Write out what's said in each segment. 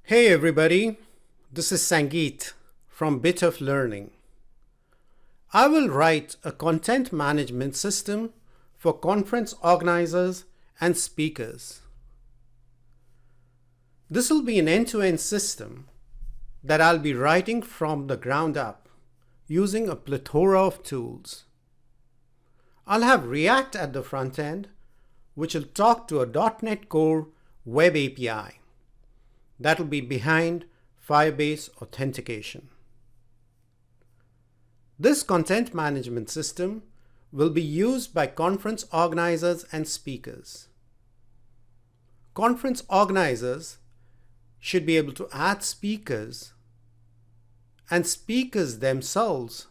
Hey everybody, this is Sangeet from Bit of Learning. I will write a content management system for conference organizers and speakers. This will be an end-to-end system that I'll be writing from the ground up using a plethora of tools. I'll have React at the front end, which will talk to a .NET Core web API. That'll be behind Firebase authentication. This content management system will be used by conference organizers and speakers. Conference organizers should be able to add speakers, and speakers themselves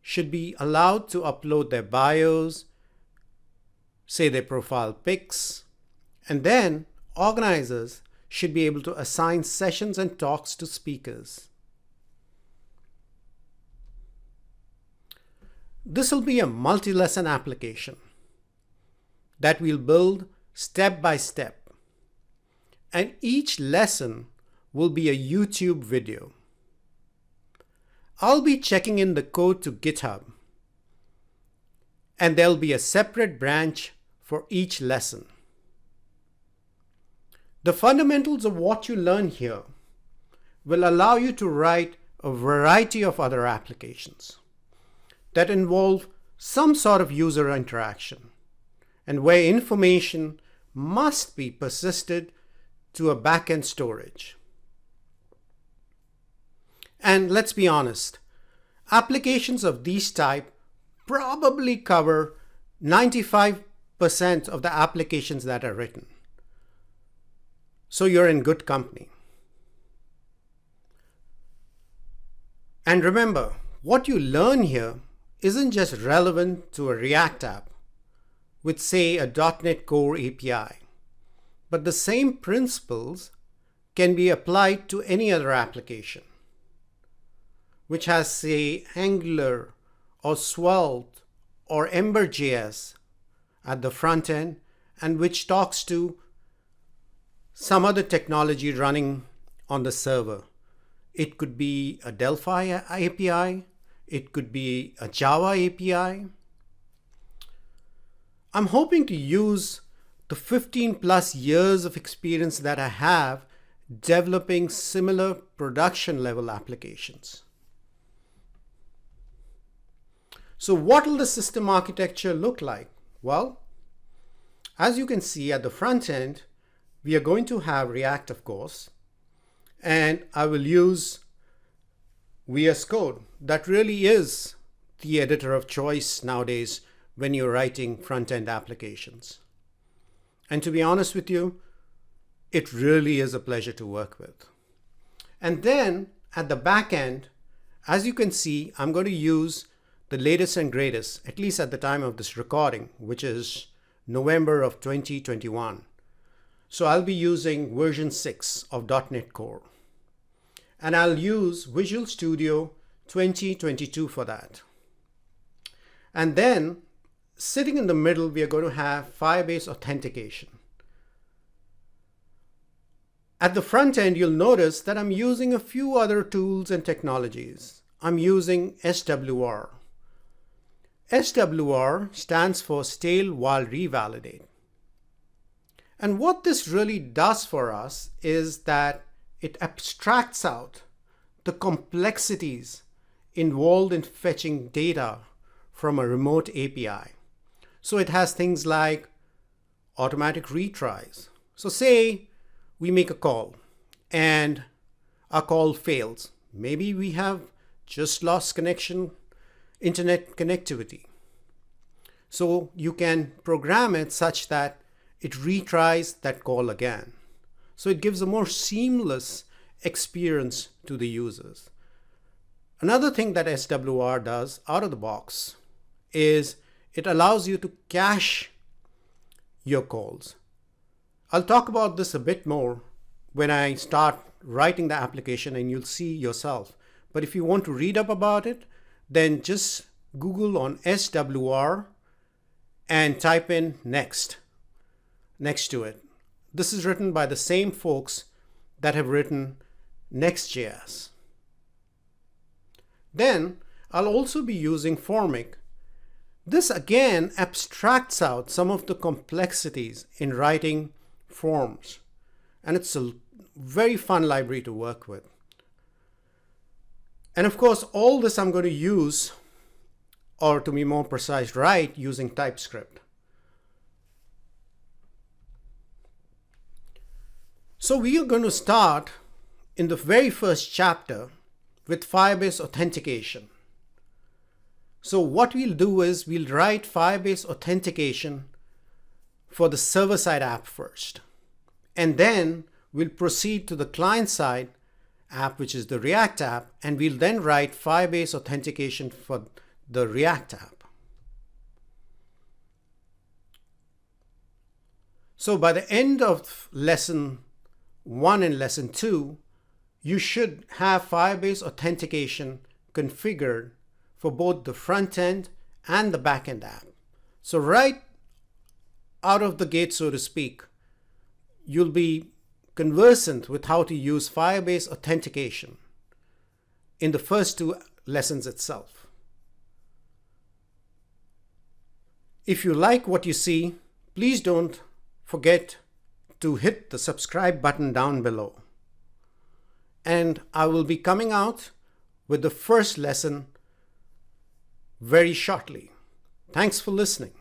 should be allowed to upload their bios, say their profile pics, and then organizers should be able to assign sessions and talks to speakers. This will be a multi-lesson application that we'll build step by step, and each lesson will be a YouTube video. I'll be checking in the code to GitHub, and there'll be a separate branch for each lesson. The fundamentals of what you learn here will allow you to write a variety of other applications that involve some sort of user interaction and where information must be persisted to a backend storage. And let's be honest, applications of this type probably cover 95% of the applications that are written. So you're in good company. And remember, what you learn here isn't just relevant to a React app with, say, a .NET Core API, but the same principles can be applied to any other application, which has, say, Angular or Svelte or Ember.js at the front end, and which talks to some other technology running on the server. It could be a Delphi API. It could be a Java API. I'm hoping to use the 15 plus years of experience that I have developing similar production level applications. So what will the system architecture look like? Well, as you can see at the front end, we are going to have React, of course, and I will use VS Code. That really is the editor of choice nowadays when you're writing front-end applications. And to be honest with you, it really is a pleasure to work with. And then at the back end, as you can see, I'm going to use the latest and greatest, at least at the time of this recording, which is November of 2021. So I'll be using version 6 of .NET Core. And I'll use Visual Studio 2022 for that. And then sitting in the middle, we are going to have Firebase authentication. At the front end, you'll notice that I'm using a few other tools and technologies. I'm using SWR. SWR stands for Stale While Revalidate. And what this really does for us is that it abstracts out the complexities involved in fetching data from a remote API. So it has things like automatic retries. So say we make a call and our call fails. Maybe we have just lost internet connectivity. So you can program it such that it retries that call again. So it gives a more seamless experience to the users. Another thing that SWR does out of the box is it allows you to cache your calls. I'll talk about this a bit more when I start writing the application and you'll see yourself. But if you want to read up about it, then just Google on SWR and type in next to it. This is written by the same folks that have written Next.js. Then I'll also be using Formic. This again abstracts out some of the complexities in writing forms, and it's a very fun library to work with. And of course, all this I'm going to use, or to be more precise, write using TypeScript. So we are going to start in the very first chapter with Firebase authentication. So what we'll do is we'll write Firebase authentication for the server-side app first. And then we'll proceed to the client-side app, which is the React app, and we'll then write Firebase authentication for the React app. So by the end of lesson 1 and lesson 2, you should have Firebase authentication configured for both the front end and the back end app. So right out of the gate, so to speak, you'll be conversant with how to use Firebase authentication in the first 2 lessons itself. If you like what you see, please don't forget to hit the subscribe button down below. And I will be coming out with the first lesson very shortly. Thanks for listening.